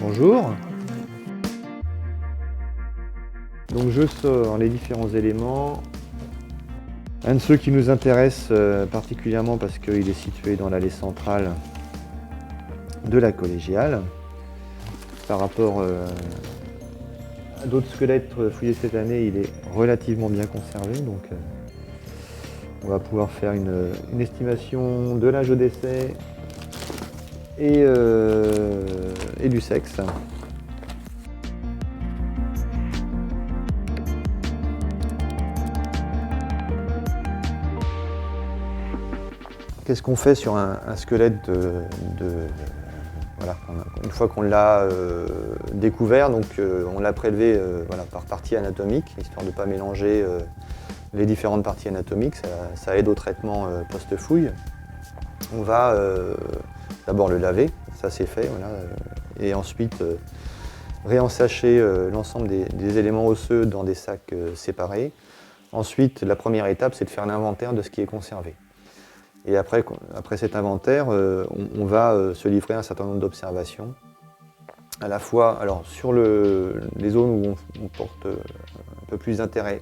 Bonjour. Donc je sors les différents éléments. Un de ceux qui nous intéresse particulièrement parce qu'il est situé dans l'allée centrale de la collégiale. Par rapport à d'autres squelettes fouillés cette année, il est relativement bien conservé. Donc on va pouvoir faire une estimation de l'âge au décès et du sexe. Qu'est-ce qu'on fait sur un squelette voilà, une fois qu'on l'a découvert, donc on l'a prélevé voilà, par partie anatomique, histoire de ne pas mélanger les différentes parties anatomiques, ça aide au traitement post-fouille. On va d'abord le laver, ça c'est fait, voilà, et ensuite réensacher l'ensemble des éléments osseux dans des sacs séparés. Ensuite, la première étape, c'est de faire l'inventaire de ce qui est conservé. Et après cet inventaire, on va se livrer à un certain nombre d'observations, à la fois alors, sur les zones où on porte un peu plus d'intérêt,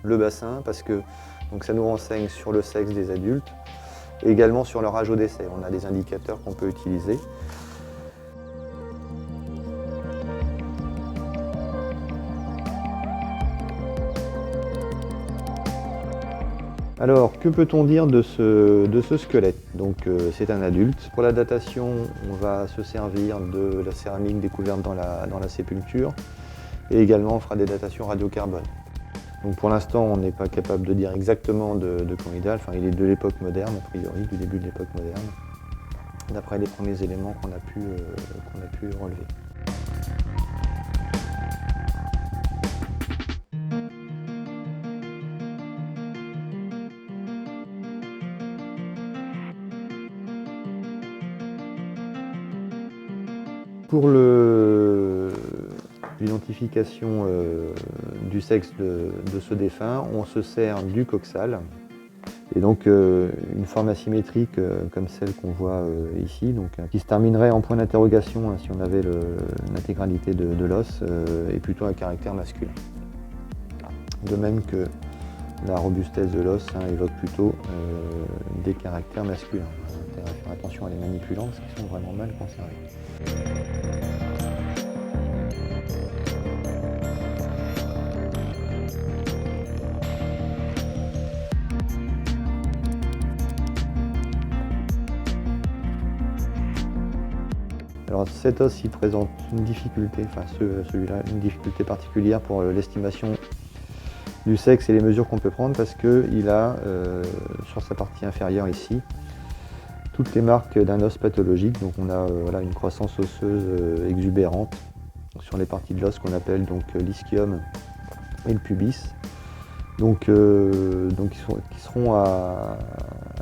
le bassin, parce que donc, ça nous renseigne sur le sexe des adultes, et également sur leur âge au décès. On a des indicateurs qu'on peut utiliser. Alors, que peut-on dire de ce squelette? Donc, c'est un adulte. Pour la datation, on va se servir de la céramique découverte dans la sépulture et également on fera des datations radiocarbone. Donc, pour l'instant, on n'est pas capable de dire exactement de quand il date. Enfin, il est de l'époque moderne, a priori, du début de l'époque moderne, d'après les premiers éléments qu'on a pu relever. Pour l'identification du sexe de ce défunt, on se sert du coxal. Et donc une forme asymétrique comme celle qu'on voit ici, donc, qui se terminerait en point d'interrogation si on avait l'intégralité de l'os, est plutôt un caractère masculin. De même que la robustesse de l'os évoque plutôt des caractères masculins. On a intérêt à faire attention à les manipulants parce qu'ils sont vraiment mal conservés. Alors cet os il présente une difficulté, enfin celui-là, une difficulté particulière pour l'estimation du sexe et les mesures qu'on peut prendre parce qu'il a sur sa partie inférieure ici toutes les marques d'un os pathologique. Donc on a voilà, une croissance osseuse exubérante sur les parties de l'os qu'on appelle donc l'ischyum et le pubis. Donc qui seront à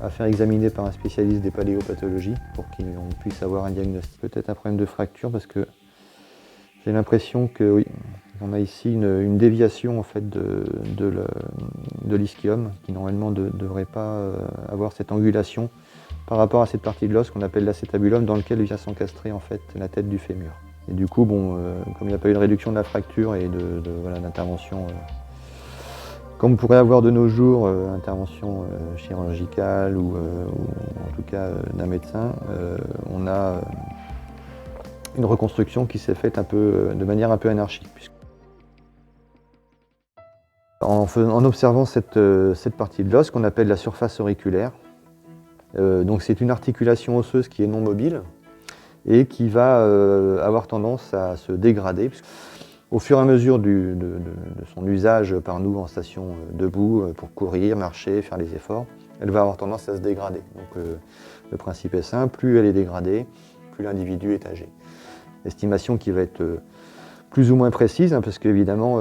faire examiner par un spécialiste des paléopathologies pour qu'on puisse avoir un diagnostic. Peut-être un problème de fracture parce que j'ai l'impression que oui, on a ici une déviation en fait de l'ischyum qui normalement ne devrait pas avoir cette angulation par rapport à cette partie de l'os qu'on appelle l'acétabulum dans lequel vient s'encastrer en fait la tête du fémur. Et du coup, bon, comme il n'y a pas eu de réduction de la fracture et voilà, d'intervention comme on pourrait avoir de nos jours, intervention chirurgicale ou en tout cas d'un médecin, on a une reconstruction qui s'est faite de manière un peu anarchique. En observant cette partie de l'os qu'on appelle la surface auriculaire, donc c'est une articulation osseuse qui est non mobile et qui va avoir tendance à se dégrader. Au fur et à mesure de son usage par nous en station debout pour courir, marcher, faire les efforts, elle va avoir tendance à se dégrader. Donc le principe est simple, plus elle est dégradée, plus l'individu est âgé. Estimation qui va être plus ou moins précise, parce qu'évidemment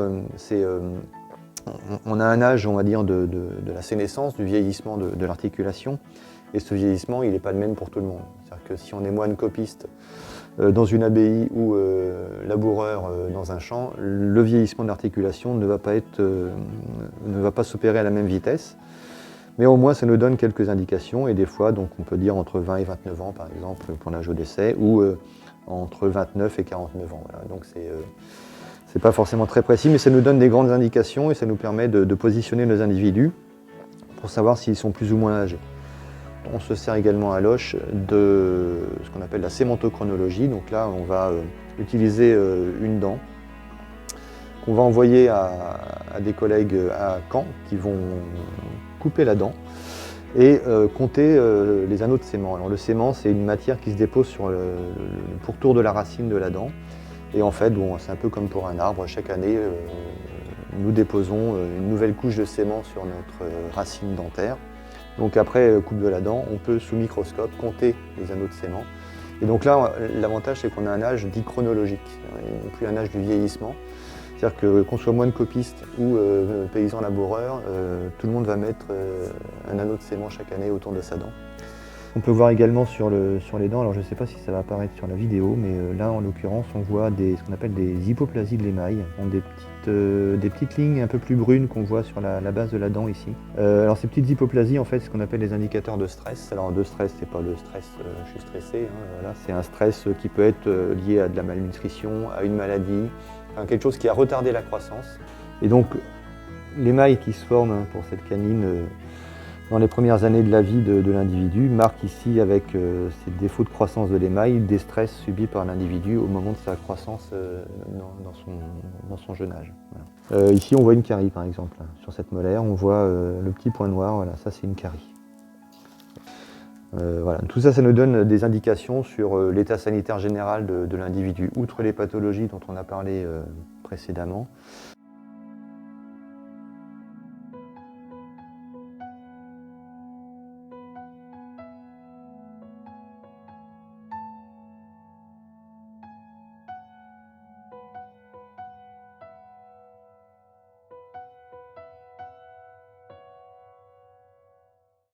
on a un âge, on va dire, de la sénescence, du vieillissement de l'articulation, et ce vieillissement il n'est pas le même pour tout le monde. C'est-à-dire que si on est moine copiste dans une abbaye ou laboureur dans un champ, le vieillissement de l'articulation ne va pas s'opérer à la même vitesse. Mais au moins, ça nous donne quelques indications. Et des fois, donc, on peut dire entre 20 et 29 ans, par exemple, pour l'âge au décès, ou entre 29 et 49 ans. Voilà. Donc c'est pas forcément très précis, mais ça nous donne des grandes indications et ça nous permet de positionner nos individus pour savoir s'ils sont plus ou moins âgés. On se sert également à Loche de ce qu'on appelle la sémantochronologie. Donc là, on va utiliser une dent qu'on va envoyer à des collègues à Caen qui vont couper la dent et compter les anneaux de sément. Alors le sément, c'est une matière qui se dépose sur le pourtour de la racine de la dent. Et en fait, bon, c'est un peu comme pour un arbre. Chaque année, nous déposons une nouvelle couche de sément sur notre racine dentaire. Donc après coupe de la dent, on peut sous microscope compter les anneaux de sément. Et donc là, l'avantage, c'est qu'on a un âge dit chronologique, et plus un âge du vieillissement. C'est-à-dire que qu'on soit moine copiste ou paysan laboureur, tout le monde va mettre un anneau de sément chaque année autour de sa dent. On peut voir également sur les dents, alors je ne sais pas si ça va apparaître sur la vidéo, mais là en l'occurrence on voit ce qu'on appelle des hypoplasies de l'émail, des petites lignes un peu plus brunes qu'on voit sur la base de la dent ici. Alors ces petites hypoplasies en fait c'est ce qu'on appelle des indicateurs de stress. Alors de stress, c'est pas le stress je suis stressé, hein, voilà. C'est un stress qui peut être lié à de la malnutrition, à une maladie, enfin, quelque chose qui a retardé la croissance. Et donc l'émail qui se forme pour cette canine dans les premières années de la vie de l'individu marque ici avec ces défauts de croissance de l'émail des stress subis par l'individu au moment de sa croissance dans son jeune âge. Voilà. Ici on voit une carie par exemple, hein. Sur cette molaire on voit le petit point noir, voilà, ça c'est une carie. Voilà. Tout ça, ça nous donne des indications sur l'état sanitaire général de l'individu, outre les pathologies dont on a parlé précédemment.